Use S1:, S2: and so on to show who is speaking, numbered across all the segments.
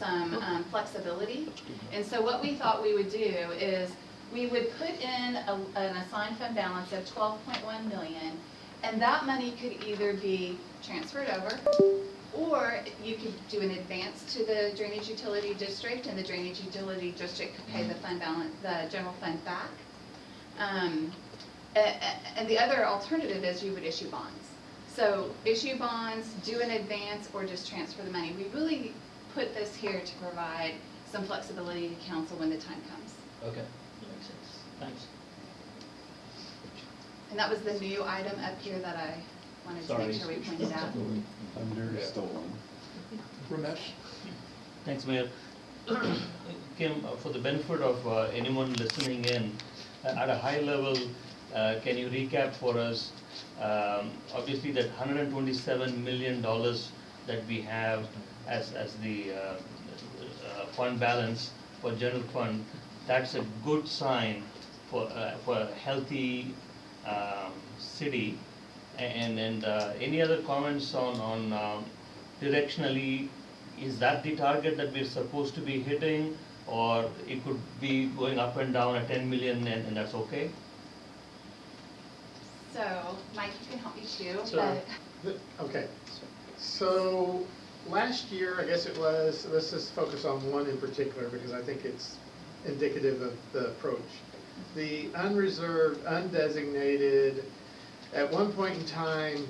S1: some flexibility. And so what we thought we would do is we would put in an assigned fund balance of $12.1 million, and that money could either be transferred over, or you could do an advance to the drainage utility district, and the drainage utility district could pay the fund balance, the general fund back. And the other alternative is you would issue bonds. So issue bonds, do an advance, or just transfer the money. We really put this here to provide some flexibility to council when the time comes.
S2: Okay, makes sense. Thanks.
S1: And that was the new item up here that I wanted to make sure we pointed out.
S3: Under stolen.
S4: Ramesh?
S2: Thanks, Mayor. Kim, for the benefit of anyone listening in, at a high level, can you recap for us, obviously that $127 million that we have as the fund balance for general fund, that's a good sign for a healthy city. And any other comments on directionally, is that the target that we're supposed to be hitting, or it could be going up and down at 10 million and that's okay?
S1: So, Mike, you can help me too.
S4: Sure. Okay, so last year, I guess it was, let's just focus on one in particular because I think it's indicative of the approach. The unreserved, undesignated, at one point in time,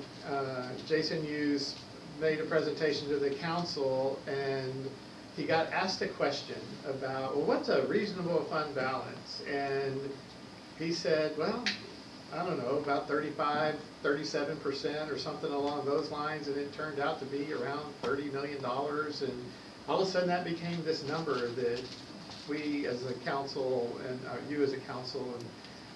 S4: Jason Hughes made a presentation to the council, and he got asked a question about, well, what's a reasonable fund balance? And he said, well, I don't know, about 35, 37% or something along those lines, and it turned out to be around $30 million. And all of a sudden that became this number that we as a council and you as a council and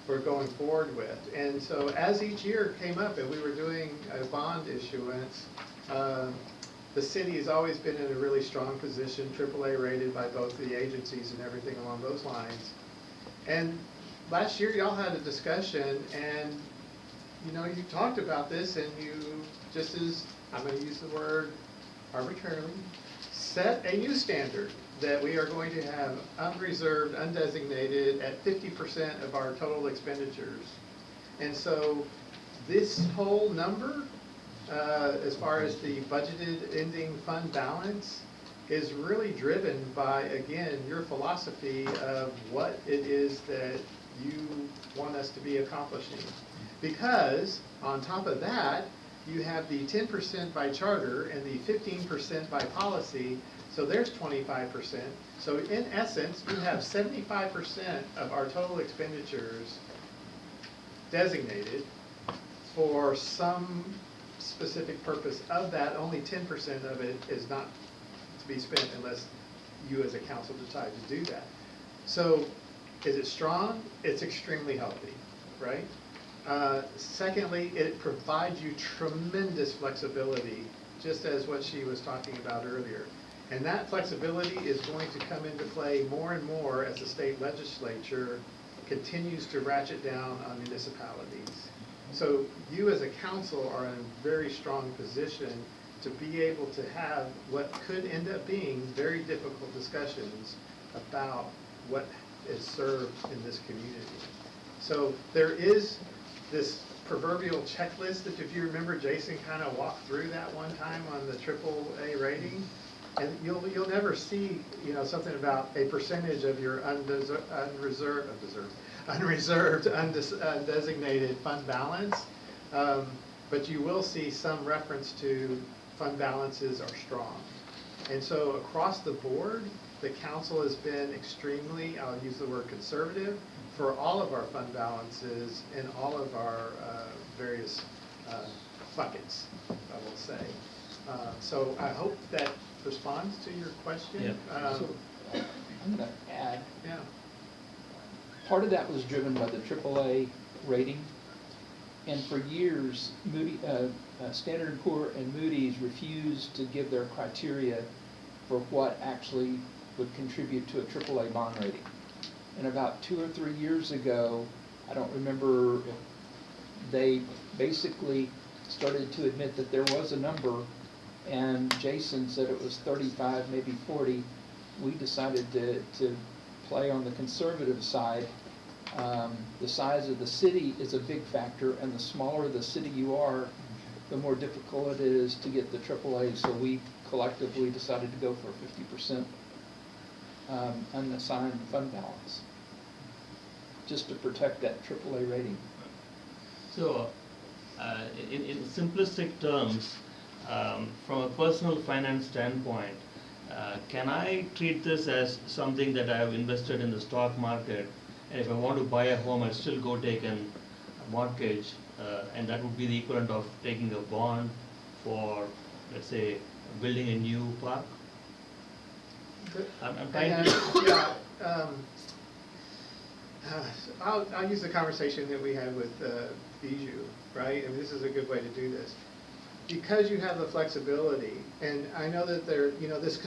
S4: we're going forward with. And so as each year came up and we were doing a bond issuance, the city has always been in a really strong position, AAA rated by both the agencies and everything along those lines. And last year y'all had a discussion, and you talked about this, and you just as, I'm going to use the word arbitrarily, set a new standard that we are going to have unreserved, undesignated at 50% of our total expenditures. And so this whole number, as far as the budgeted ending fund balance, is really driven by, again, your philosophy of what it is that you want us to be accomplishing. Because on top of that, you have the 10% by charter and the 15% by policy, so there's 25%. So in essence, you have 75% of our total expenditures designated for some specific purpose. Of that, only 10% of it is not to be spent unless you as a council decide to do that. So is it strong? It's extremely healthy, right? Secondly, it provides you tremendous flexibility, just as what she was talking about earlier. And that flexibility is going to come into play more and more as the state legislature continues to ratchet down on municipalities. So you as a council are in a very strong position to be able to have what could end up being very difficult discussions about what is served in this community. So there is this proverbial checklist that, if you remember, Jason kind of walked through that one time on the AAA rating, and you'll never see something about a percentage of your unreserved, undesignated fund balance, but you will see some reference to fund balances are strong. And so across the board, the council has been extremely, I'll use the word conservative, for all of our fund balances in all of our various buckets, I will say. So I hope that responds to your question.
S2: Yeah.
S3: So I'm going to add,
S4: Yeah.
S3: part of that was driven by the AAA rating. And for years, Standard & Poor's and Moody's refused to give their criteria for what actually would contribute to a AAA bond rating. And about 2 or 3 years ago, I don't remember if they basically started to admit that there was a number, and Jason said it was 35, maybe 40, we decided to play on the conservative side. The size of the city is a big factor, and the smaller the city you are, the more difficult it is to get the AAA. So we collectively decided to go for 50% unassigned fund balance, just to protect that AAA rating.
S2: So, in simplistic terms, from a personal finance standpoint, can I treat this as something that I have invested in the stock market, and if I want to buy a home, I still go take a mortgage, and that would be the equivalent of taking a bond for, let's say, building a new park? I'm trying to...
S4: I'll use the conversation that we had with Bijou, right? I mean, this is a good way to do this. Because you have the flexibility, and I know that there's a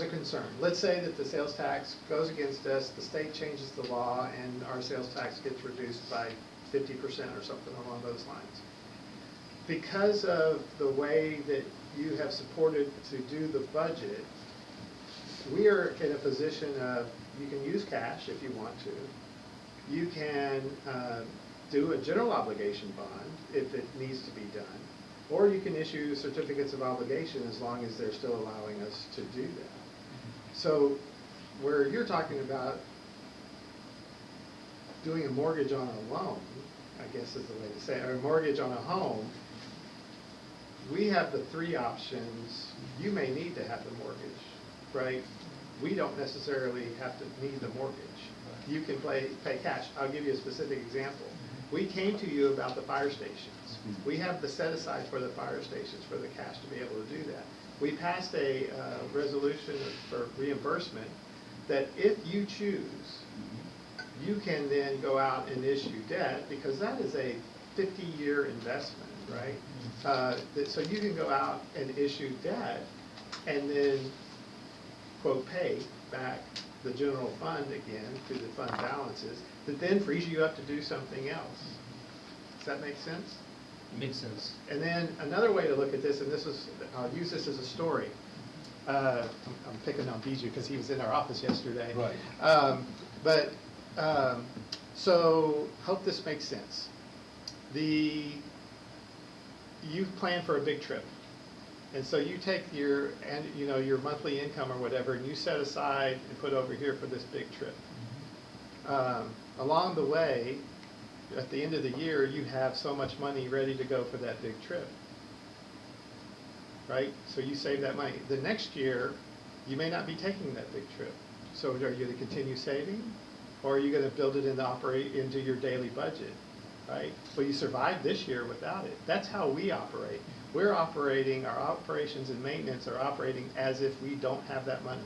S4: concern. Let's say that the sales tax goes against us, the state changes the law, and our sales tax gets reduced by 50% or something along those lines. Because of the way that you have supported to do the budget, we are in a position of, you can use cash if you want to. You can do a general obligation bond if it needs to be done. Or you can issue certificates of obligation as long as they're still allowing us to do that. So where you're talking about doing a mortgage on a loan, I guess is the way to say it, or a mortgage on a home, we have the three options. You may need to have the mortgage, right? We don't necessarily have to need the mortgage. You can pay cash. I'll give you a specific example. We came to you about the fire stations. We have the set aside for the fire stations for the cash to be able to do that. We passed a resolution for reimbursement that if you choose, you can then go out and issue debt, because that is a 50-year investment, right? So you can go out and issue debt and then, quote, pay back the general fund again through the fund balances, that then frees you up to do something else. Does that make sense?
S2: It makes sense.
S4: And then another way to look at this, and I'll use this as a story. I'm picking on Bijou because he was in our office yesterday.
S5: Right.
S4: So hope this makes sense. You plan for a big trip. And so you take your monthly income or whatever, and you set aside and put over here for this big trip. Along the way, at the end of the year, you have so much money ready to go for that big trip, right? So you save that money. The next year, you may not be taking that big trip. So are you going to continue saving, or are you going to build it into your daily budget, right? Well, you survived this year without it. That's how we operate. Our operations and maintenance are operating as if we don't have that money.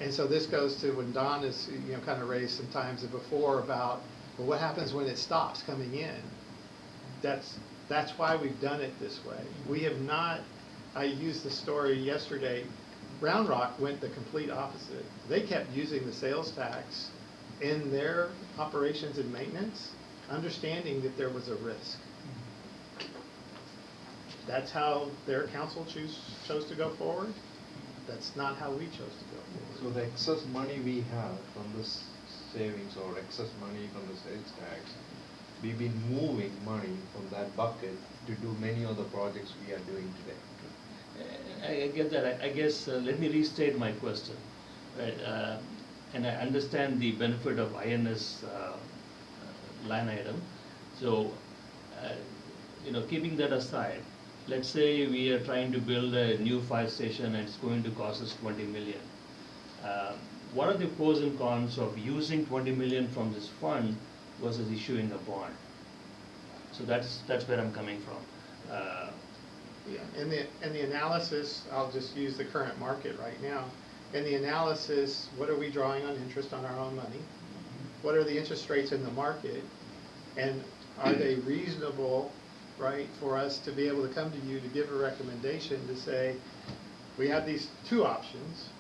S4: And so this goes to when Don has kind of raised sometimes before about, well, what happens when it stops coming in? That's why we've done it this way. We have not, I used the story yesterday, Round Rock went the complete opposite. They kept using the sales tax in their operations and maintenance, understanding that there was a risk. That's how their council chose to go forward. That's not how we chose to go forward.
S5: So the excess money we have from this savings or excess money from the sales tax, we've been moving money from that bucket to do many of the projects we are doing today.
S2: I get that. I guess let me restate my question. Right, and I understand the benefit of INS line item. So, keeping that aside, let's say we are trying to build a new fire station and it's going to cost us 20 million. What are the pros and cons of using 20 million from this fund versus issuing a bond? So that's where I'm coming from.
S4: Yeah, and the analysis, I'll just use the current market right now. In the analysis, what are we drawing on interest on our own money? What are the interest rates in the market? And are they reasonable, right, for us to be able to come to you to give a recommendation to say, we have these two options,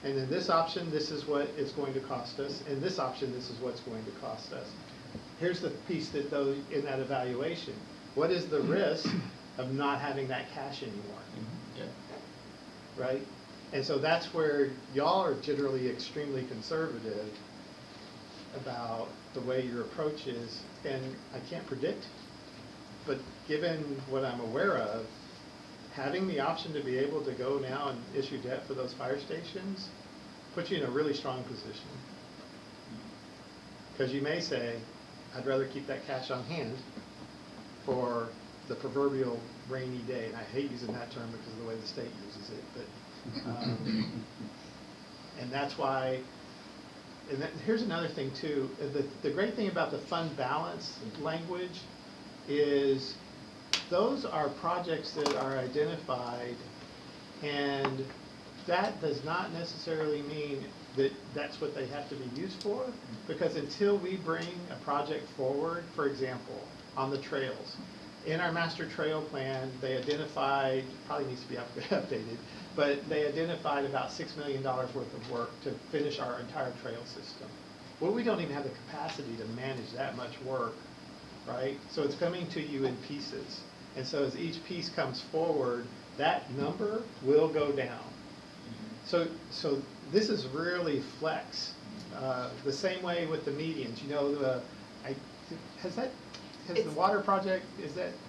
S4: and in this option, this is what it's going to cost us, and this option, this is what's going to cost us. Here's the piece that though in that evaluation, what is the risk of not having that cash anymore?
S2: Yeah.
S4: Right? And so that's where y'all are generally extremely conservative about the way your approach is, and I can't predict, but given what I'm aware of, having the option to be able to go now and issue debt for those fire stations puts you in a really strong position. Because you may say, I'd rather keep that cash on hand for the proverbial rainy day. And I hate using that term because of the way the state uses it, but, and that's why, and here's another thing too. The great thing about the fund balance language is those are projects that are identified, and that does not necessarily mean that that's what they have to be used for, because until we bring a project forward, for example, on the trails, in our master trail plan, they identified, probably needs to be updated, but they identified about $6 million worth of work to finish our entire trail system. Well, we don't even have the capacity to manage that much work, right? So it's coming to you in pieces. And so as each piece comes forward, that number will go down. So this is really flex. The same way with the medians. You know, has the water project,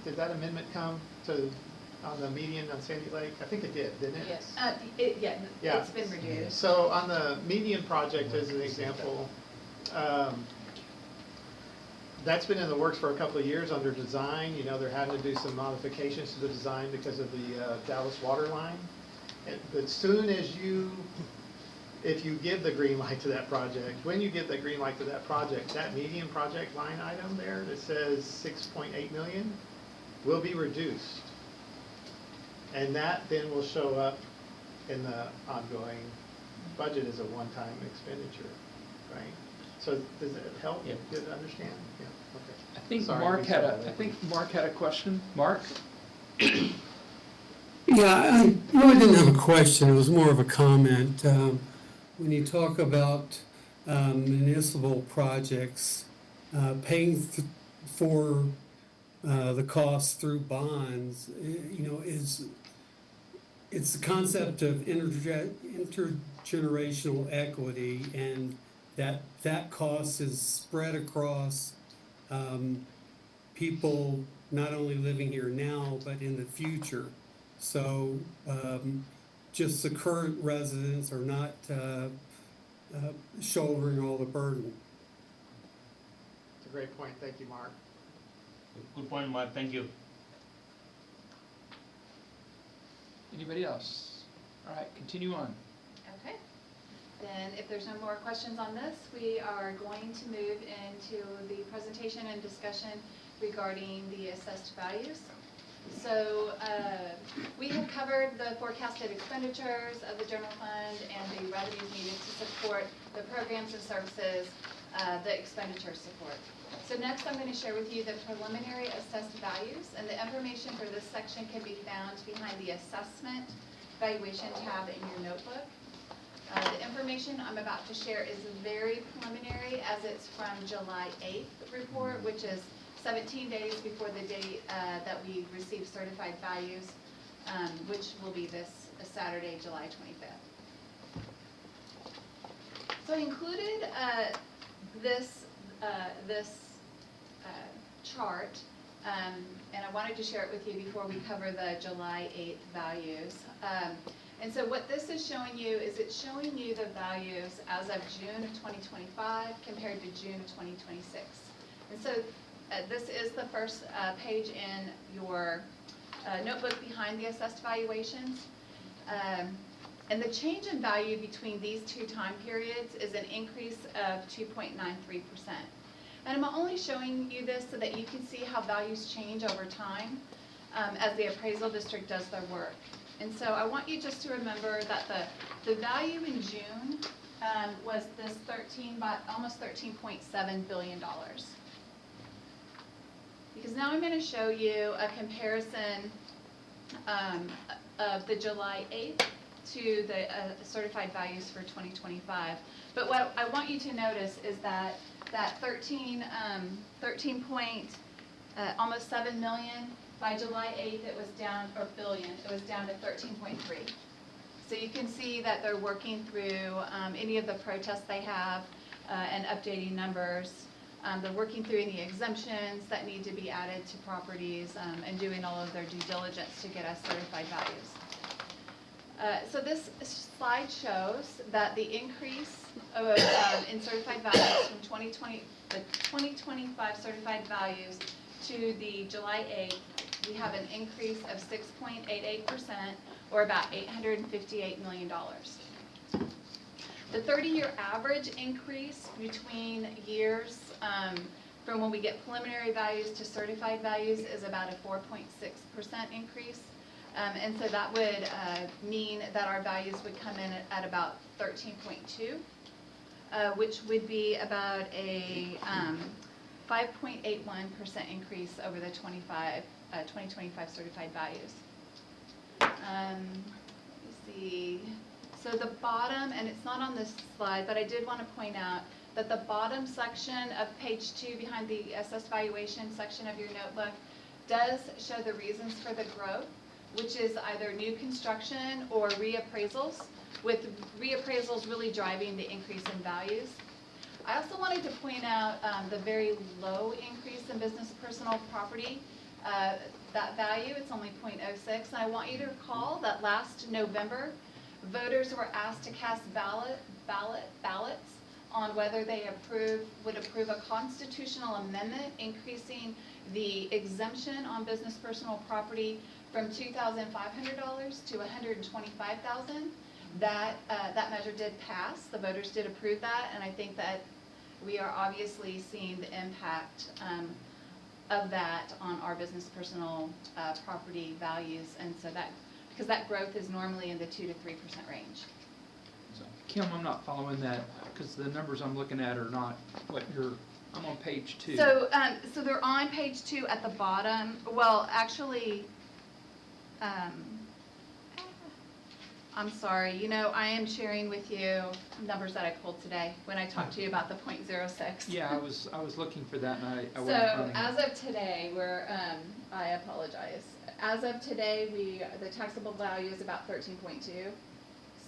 S4: did that amendment come to on the median on Sandy Lake? I think it did, didn't it?
S1: Yes.
S4: Yeah.
S1: It's been reduced.
S4: So on the median project, as an example, that's been in the works for a couple of years under design. You know, they're having to do some modifications to the design because of the Dallas water line. But soon as if you give the green light to that project, when you give the green light to that project, that median project line item there that says 6.8 million will be reduced. And that then will show up in the ongoing budget as a one-time expenditure, right? So does that help?
S2: Yeah.
S4: Did you understand? Yeah, okay.
S3: I think
S4: Sorry,
S3: Mark had a question. Mark?
S6: Yeah, I really didn't have a question, it was more of a comment. When you talk about municipal projects, paying for the costs through bonds, you know, it's the concept of intergenerational equity, and that cost is spread across people not only living here now, but in the future. So just the current residents are not shouldering all the burden.
S4: It's a great point. Thank you, Mark.
S2: Good point, Mark, thank you.
S3: Anybody else? All right, continue on.
S1: Okay. Then if there's no more questions on this, we are going to move into the presentation and discussion regarding the assessed values. So we have covered the forecasted expenditures of the general fund and the revenues needed to support the programs and services the expenditures support. So next I'm going to share with you the preliminary assessed values, and the information for this section can be found behind the assessment valuation tab in your notebook. The information I'm about to share is very preliminary, as it's from July 8th report, which is 17 days before the date that we receive certified values, which will be this Saturday, July 25th. So I included this chart, and I wanted to share it with you before we cover the July 8th values. And so what this is showing you is it's showing you the values as of June of 2025 compared to June of 2026. And so this is the first page in your notebook behind the assessed valuations. And the change in value between these two time periods is an increase of 2.93%. And I'm only showing you this so that you can see how values change over time as the appraisal district does their work. And so I want you just to remember that the value in June was this almost $13.7 billion. Because now I'm going to show you a comparison of the July 8th to the certified values for 2025. But what I want you to notice is that almost 7 million, by July 8th it was down, or billion, it was down to 13.3. So you can see that they're working through any of the protests they have and updating numbers. They're working through any exemptions that need to be added to properties and doing all of their due diligence to get us certified values. So this slide shows that the increase of, in certified values from 2020, the 2025 certified values to the July 8th, we have an increase of 6.88%, or about $858 million. The 30-year average increase between years from when we get preliminary values to certified values is about a 4.6% increase. And so that would mean that our values would come in at about 13.2, which would be about a 5.81% increase over the 2025 certified values. Let me see. So the bottom, and it's not on this slide, but I did want to point out that the bottom section of page 2 behind the assessed valuation section of your notebook does show the reasons for the growth, which is either new construction or reappraisals, with reappraisals really driving the increase in values. I also wanted to point out the very low increase in business personal property. That value, it's only 0.06, and I want you to recall that last November, voters were asked to cast ballots on whether they would approve a constitutional amendment increasing the exemption on business personal property from $2,500 to $125,000. That measure did pass. The voters did approve that, and I think that we are obviously seeing the impact of that on our business personal property values, and so that, because that growth is normally in the 2 to 3% range.
S3: So, Kim, I'm not following that, because the numbers I'm looking at are not what I'm on page 2.
S1: So, so they're on page 2 at the bottom. Well, actually, I'm sorry, you know, I am sharing with you numbers that I pulled today when I talked to you about the 0.06.
S3: Yeah, I was looking for that, and I wasn't
S1: So
S3: finding
S1: as
S3: it.
S1: of today, I apologize. As of today, the taxable value is about 13.2.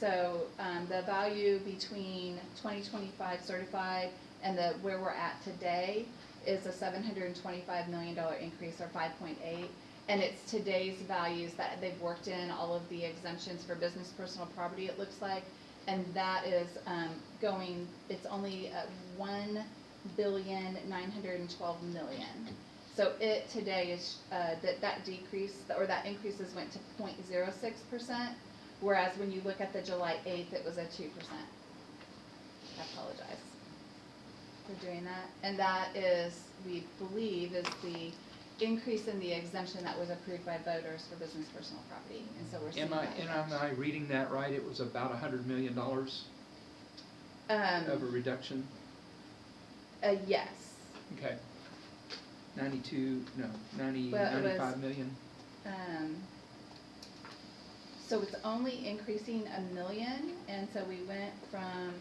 S1: So the value between 2025 certified and where we're at today is a $725 million increase, or 5.8. And it's today's values that they've worked in all of the exemptions for business personal property, it looks like. And that is it's only $1,912,000,000. So it today is, that decrease, or that increases went to 0.06%, whereas when you look at the July 8th, it was a 2%. I apologize for doing that. And that is, we believe, is the increase in the exemption that was approved by voters for business personal property, and so we're seeing
S3: Am I reading that right? It was about $100 million of a reduction?
S1: Yes.
S3: Okay. 95 million?
S1: So it's only increasing $1 million, and so we went from,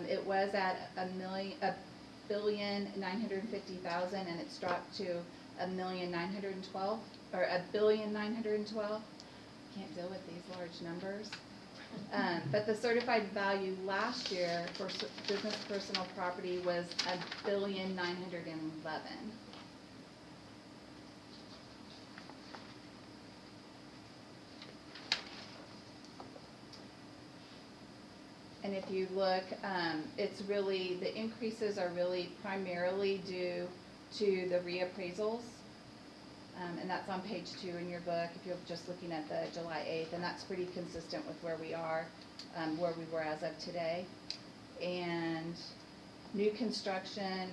S1: it was at $1,950,000, and it's dropped to $1,912,000, or $1,912,000. Can't deal with these large numbers. But the certified value last year for business personal property was $1,911,000. And if you look, it's really, the increases are really primarily due to the reappraisals. And that's on page 2 in your book, if you're just looking at the July 8th, and that's pretty consistent with where we are, where we were as of today. And new construction,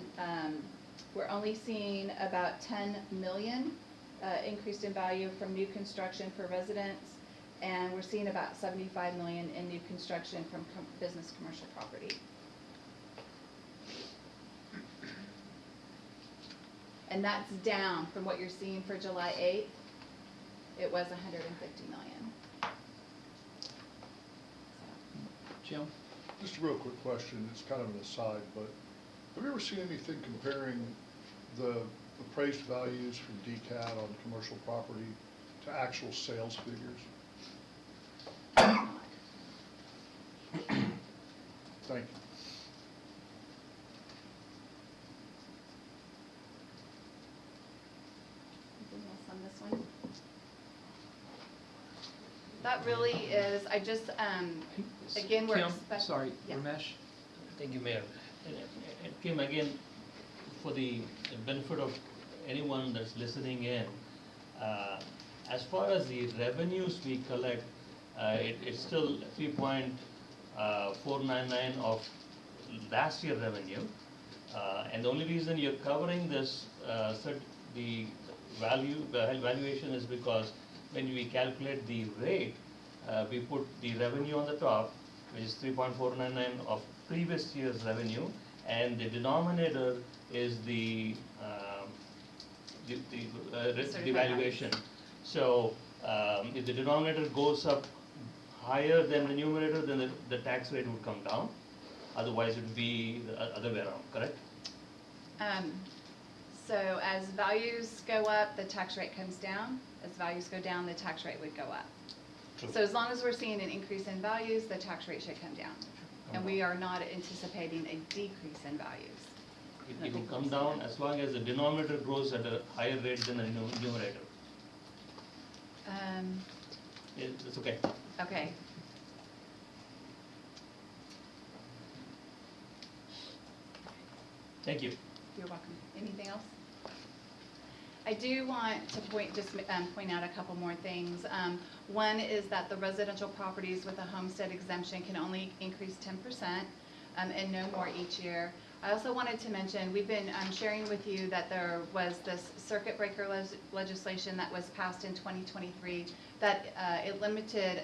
S1: we're only seeing about 10 million increased in value from new construction for residents, and we're seeing about 75 million in new construction from business commercial property. And that's down from what you're seeing for July 8th. It was 150 million.
S3: Jim?
S7: Just a real quick question, it's kind of an aside, but have you ever seen anything comparing the appraised values from DCAT on commercial property to actual sales figures? Thank you.
S1: Anything else on this one? That really is, I just, again, we're.
S2: Kim,
S1: expect-
S3: Sorry,
S1: Yeah.
S3: Ramesh?
S2: Thank you, Mayor. And Kim, again, for the benefit of anyone that's listening in, as far as the revenues we collect, it's still 3.499 of last year revenue. And the only reason you're covering this, the valuation is because when we calculate the rate, we put the revenue on the top, which is 3.499 of previous year's revenue, and the denominator is the
S1: Certified
S2: valuation. So, if the denominator goes up higher than the numerator, then the tax rate would come down. Otherwise, it would be the other way around, correct?
S1: So as values go up, the tax rate comes down. As values go down, the tax rate would go up.
S2: True.
S1: So as long as we're seeing an increase in values, the tax rate should come down. And we are not anticipating a decrease in values.
S2: It will come down as long as the denominator grows at a higher rate than the numerator. It's okay.
S1: Okay.
S2: Thank you.
S1: You're welcome. Anything else? I do want to point out a couple more things. One is that the residential properties with a homestead exemption can only increase 10%, and no more each year. I also wanted to mention, we've been sharing with you that there was this circuit breaker legislation that was passed in 2023 that it limited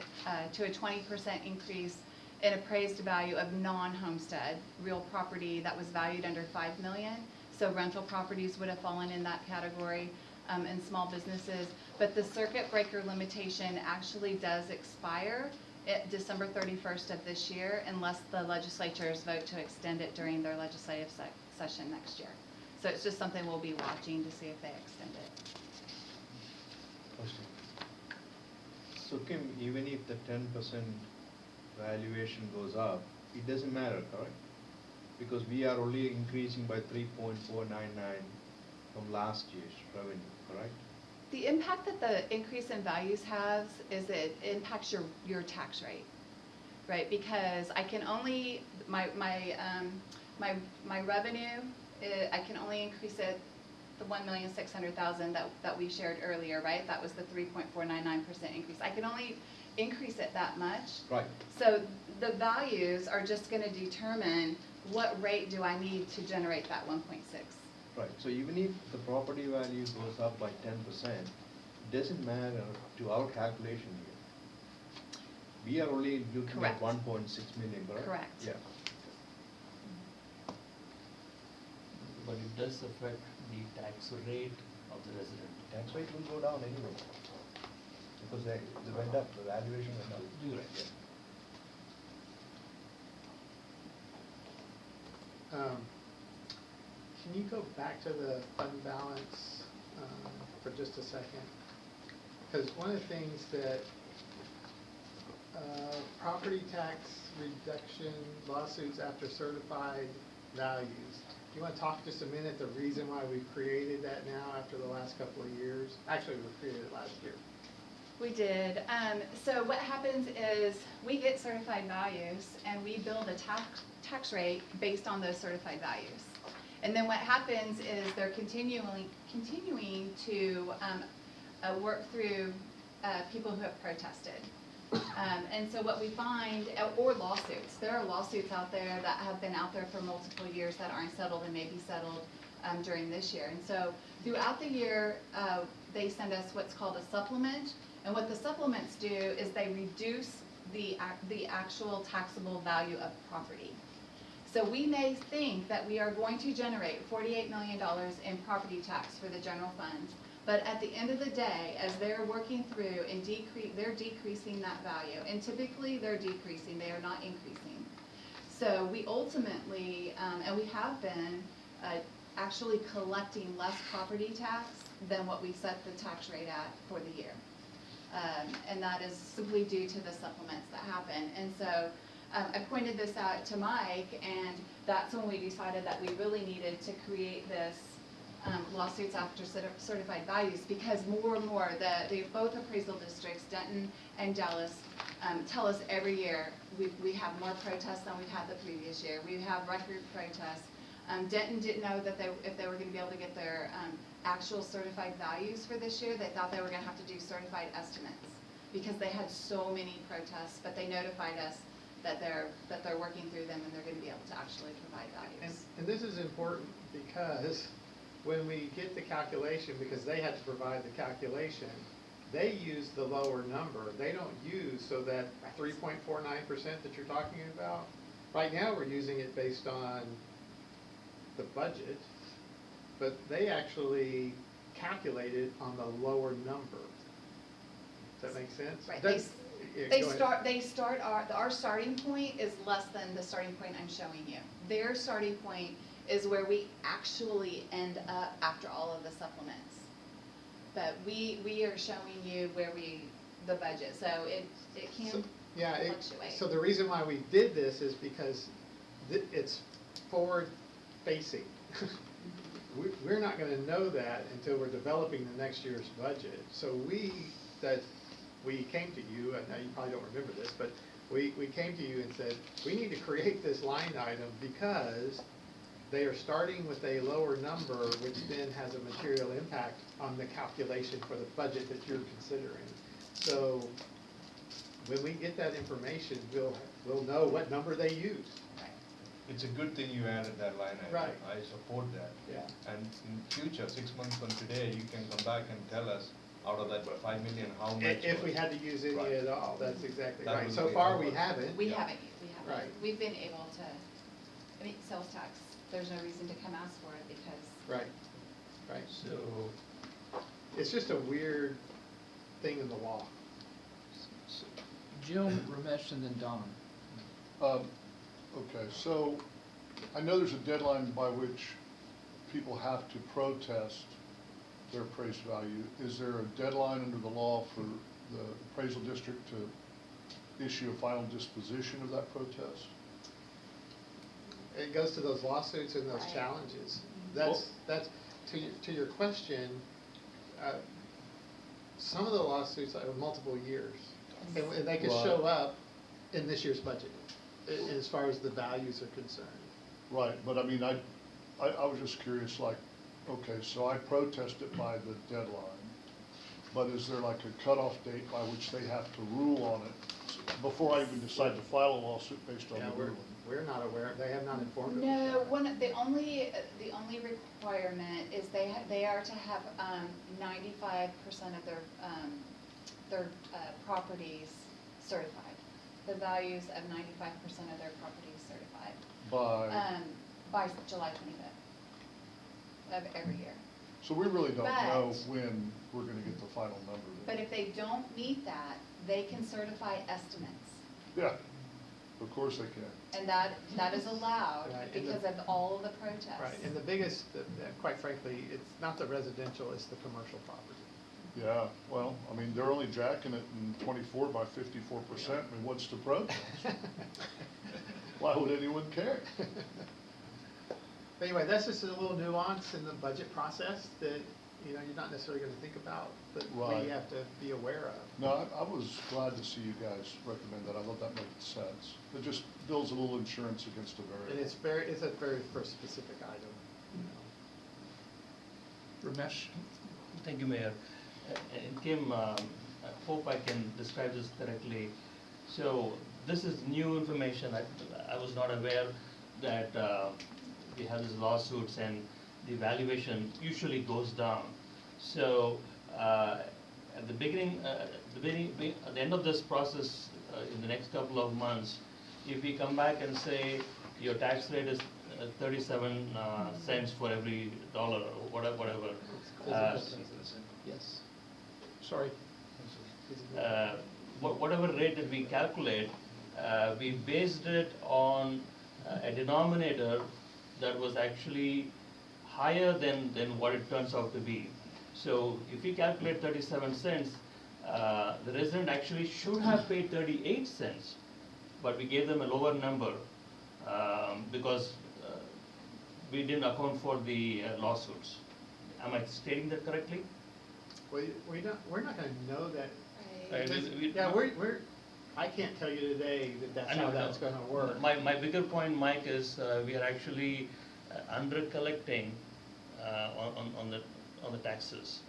S1: to a 20% increase in appraised value of non-homestead real property that was valued under $5 million. So rental properties would have fallen in that category, and small businesses. But the circuit breaker limitation actually does expire at December 31st of this year, unless the legislatures vote to extend it during their legislative session next year. So it's just something we'll be watching to see if they extend it.
S5: Question. So Kim, even if the 10% valuation goes up, it doesn't matter, correct? Because we are only increasing by 3.499 from last year's revenue, correct?
S1: The impact that the increase in values has is it impacts your tax rate, right? Because I can only, my revenue, I can only increase it the 1,600,000 that we shared earlier, right? That was the 3.499% increase. I can only increase it that much.
S5: Right.
S1: So the values are just gonna determine what rate do I need to generate that 1.6.
S5: Right, so even if the property value goes up by 10%, it doesn't matter to our calculation here. We are only looking
S1: Correct.
S5: at 1.6 million, correct?
S1: Correct.
S5: Yeah.
S2: But it does affect the tax rate of the resident.
S5: Tax rate will go down anyway, because they went up, the valuation went up.
S2: You're right.
S5: Yeah.
S4: Can you go back to the fund balance for just a second? Because one of the things that property tax reduction lawsuits after certified values, do you want to talk just a minute the reason why we've created that now after the last couple of years? Actually, we created it last year.
S1: We did. So what happens is we get certified values and we build a tax rate based on those certified values. And then what happens is they're continuing to work through people who have protested. And so what we find, or lawsuits, there are lawsuits out there that have been out there for multiple years that aren't settled and may be settled during this year. And so throughout the year, they send us what's called a supplement. And what the supplements do is they reduce the actual taxable value of property. So we may think that we are going to generate $48 million in property tax for the general fund, but at the end of the day, as they're working through and they're decreasing that value, and typically they're decreasing, they are not increasing. So we ultimately, and we have been actually collecting less property tax than what we set the tax rate at for the year. And that is simply due to the supplements that happen. And so I pointed this out to Mike, and that's when we decided that we really needed to create this lawsuits after certified values, because more and more, both appraisal districts, Denton and Dallas, tell us every year, we have more protests than we've had the previous year. We have record protests. Denton didn't know that if they were gonna be able to get their actual certified values for this year. They thought they were gonna have to do certified estimates, because they had so many protests, but they notified us that they're working through them and they're gonna be able to actually provide values.
S4: And this is important because when we get the calculation, because they had to provide the calculation, they use the lower number. They don't use, so that 3.49% that you're talking about, right now we're using it based on the budget, but they actually calculated on the lower number. Does that make sense?
S1: Right,
S4: Yeah,
S1: they
S4: go ahead.
S1: start, our starting point is less than the starting point I'm showing you. Their starting point is where we actually end up after all of the supplements. But we are showing you the budget, so it can
S4: So- Yeah,
S1: fluctuate.
S4: so the reason why we did this is because it's forward-facing. We're not gonna know that until we're developing the next year's budget. So we came to you, and now you probably don't remember this, but we came to you and said, we need to create this line item because they are starting with a lower number, which then has a material impact on the calculation for the budget that you're considering. So when we get that information, we'll know what number they use.
S5: It's a good thing you added that line item.
S4: Right.
S5: I support that.
S4: Yeah.
S5: And in future, 6 months from today, you can come back and tell us, out of that 5 million, how much
S4: If we
S5: was-
S4: had to use any
S5: Right.
S4: at all, that's exactly
S5: That
S4: right.
S5: would
S4: So
S5: be
S4: far, we
S5: helpful.
S4: haven't.
S1: We
S5: Yeah.
S1: haven't.
S4: Right.
S1: We've been able to, I mean, sales tax, there's no reason to come ask for it because.
S4: Right, right.
S2: So,
S4: It's just a weird thing in the law.
S3: Jim, Ramesh, and then Don.
S7: Okay, so I know there's a deadline by which people have to protest their appraised value. Is there a deadline under the law for the appraisal district to issue a final disposition of that protest?
S4: It goes to those lawsuits and those
S1: Right.
S4: challenges.
S7: Well-
S4: That's, to your question, some of the lawsuits are multiple years. And they could
S7: Right.
S4: show up in this year's budget, as far as the values are concerned.
S7: Right, but I mean, I was just curious, like, okay, so I protest it by the deadline, but is there like a cutoff date by which they have to rule on it before I even decide to file a lawsuit based on
S4: Yeah,
S7: the
S4: we're
S7: ruling?
S4: not aware, they have not informed us.
S1: No, the only requirement is they are to have 95% of their properties certified. The values of 95% of their properties certified. By July 25th of every year.
S7: So we really don't know
S1: But-
S7: when we're gonna get the final number.
S1: But if they don't meet that, they can certify estimates.
S7: Yeah, of course they can.
S1: And that is allowed
S4: Right, and
S1: because
S4: the-
S1: of all of the protests.
S4: Right, and the biggest, quite frankly, it's not the residential, it's the commercial property.
S7: Yeah, well, I mean, they're only jacking it in 24 by 54%, I mean, what's the protest? Why would anyone care?
S4: But anyway, that's just a little nuance in the budget process that, you're not necessarily gonna think about, but
S7: Right.
S4: we have to be aware of.
S7: No, I was glad to see you guys recommend that, I thought that made sense. It just builds a little insurance against a
S4: And
S7: variable.
S4: it's a very first specific item,
S3: Ramesh?
S2: thank you, Mayor. And Kim, I hope I can describe this correctly. So this is new information. I was not aware that we have these lawsuits and the valuation usually goes down. So at the beginning, at the end of this process, in the next couple of months, if we come back and say your tax rate is 37 cents for every dollar or whatever.
S3: Yes. Sorry.
S2: Whatever rate that we calculate, we based it on a denominator that was actually higher than what it turns out to be. So if we calculate 37 cents, the resident actually should have paid 38 cents. but we gave them a lower number, because, we didn't account for the lawsuits. Am I stating that correctly?
S4: we're not gonna know that.
S2: Right,
S4: Yeah, I can't tell you today that that's
S2: I know,
S4: how that's
S2: no.
S4: gonna work.
S2: My bigger point, Mike, is we are actually under collecting on the taxes,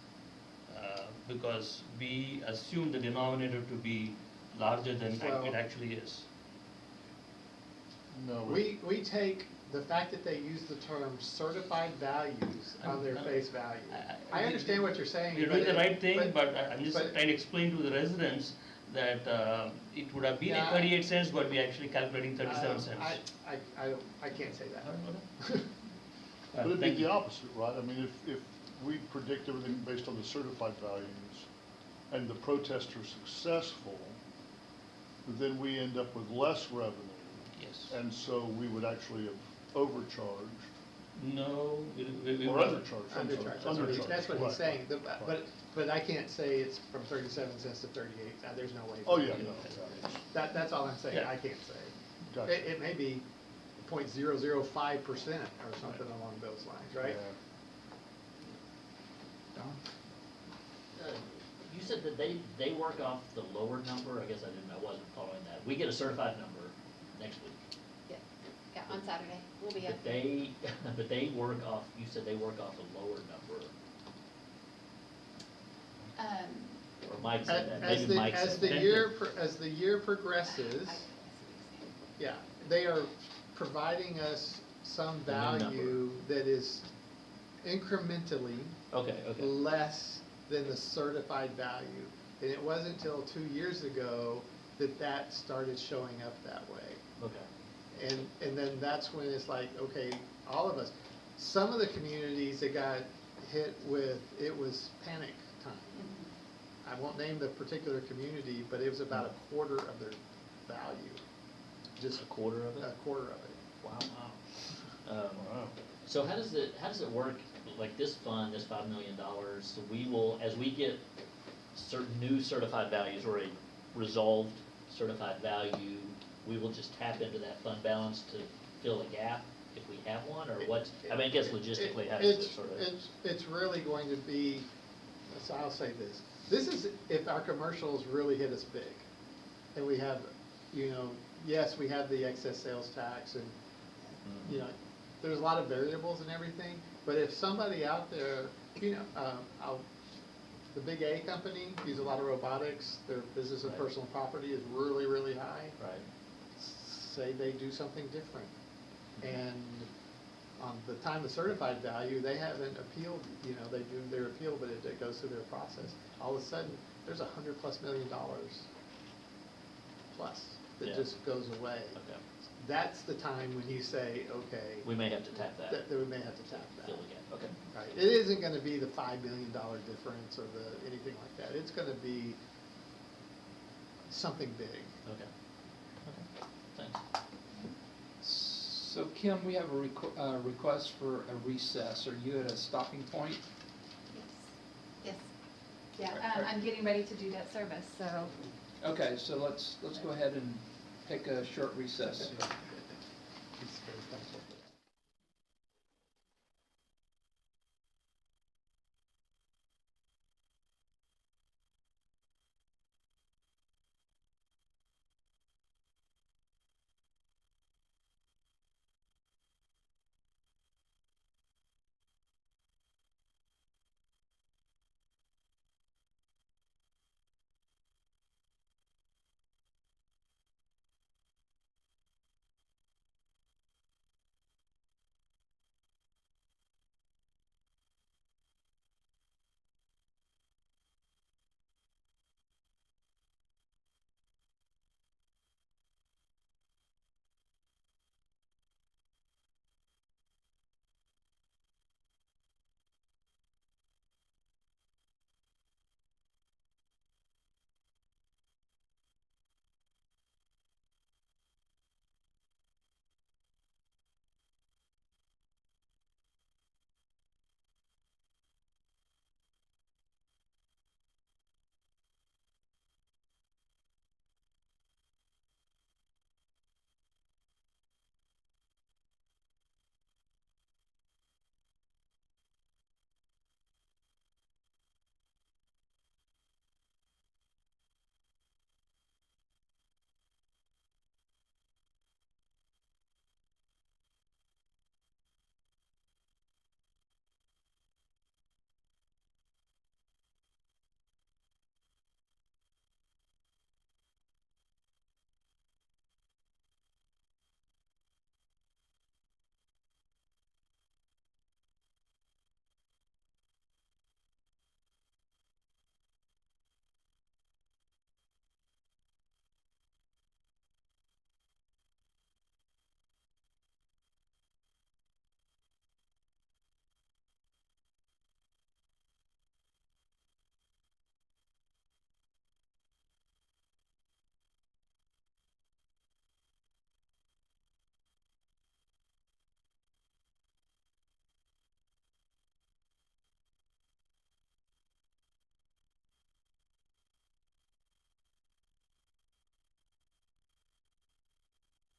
S2: because we assume the denominator to be larger than
S4: Well-
S2: it actually is.
S7: No,
S4: We take the fact that they use the term certified values on their face value. I understand what you're saying.
S2: We're
S4: but
S2: doing the
S4: it-
S2: right thing, but I'm just
S4: but-
S2: trying to explain to the residents that it would have been
S4: Yeah.
S2: 38 cents, but we're actually calculating 37 cents.
S4: I can't say that.
S7: but it'd be
S2: Thank
S7: the
S2: you.
S7: opposite, right? I mean, if we predict everything based on the certified values and the protests are successful, then we end up with less revenue.
S2: Yes.
S7: And so we would actually have overcharged
S2: No, we
S7: or
S2: were-
S7: undercharged. I'm sorry,
S4: Undercharge, that's what he's
S7: right,
S4: saying,
S7: right.
S4: but I can't say it's from 37 cents to 38, there's no way.
S7: Oh, yeah, no,
S4: That's all I'm saying,
S2: Yeah.
S4: I can't say.
S7: Gotcha.
S4: It may be 0.005% or something along those lines, right?
S7: Yeah.
S3: Don?
S8: You said that they work off the lower number, I guess I wasn't following that. We get a certified number next week.
S1: Yeah, on Saturday, we'll be up.
S8: But they work off, you said they work off a lower number, or Mike said that,
S4: As
S8: maybe
S4: the,
S8: Mike
S4: as
S8: said
S4: the
S8: that.
S4: year progresses, yeah, they are providing us some
S8: The new number.
S4: value that is incrementally
S8: Okay, okay,
S4: less than the certified value. And it wasn't until 2 years ago that that started showing up that way.
S8: okay.
S4: And then that's when it's like, okay, all of us, some of the communities that got hit with, it was panic time. I won't name the particular community, but it was about a quarter of their value,
S8: Just a quarter of it?
S4: a quarter of it.
S8: Wow.
S7: Wow.
S8: So how does it work, like this fund, this $5 million, so we will, as we get certain new certified values or a resolved certified value, we will just tap into that fund balance to fill a gap if we have one, or what? I mean, I guess logistically, how does it sort of?
S4: It's really going to be, so I'll say this, this is if our commercials really hit us big. And we have, yes, we have the excess sales tax and, there's a lot of variables and everything, but if somebody out there, the big A company use a lot of robotics, their business and
S8: Right.
S4: personal property is really, really high.
S8: Right.
S4: Say they do something different. And on the time of certified value, they haven't appealed, they do their appeal, but it goes through their process. All of a sudden, there's $100+ million plus that
S8: Yeah.
S4: just goes away.
S8: Okay.
S4: That's the time when you say, okay,
S8: We may have to tap that,
S4: that we may have to tap that.
S8: fill the gap, okay.
S4: Right, it isn't gonna be the $5 million difference or anything like that, it's gonna be something big.
S8: Okay. Okay, thanks.
S3: So Kim, we have a request for a recess. Are you at a stopping point?
S1: Yes, yes. Yeah, I'm getting ready to do debt service, so.
S3: Okay, so let's go ahead and take a short recess.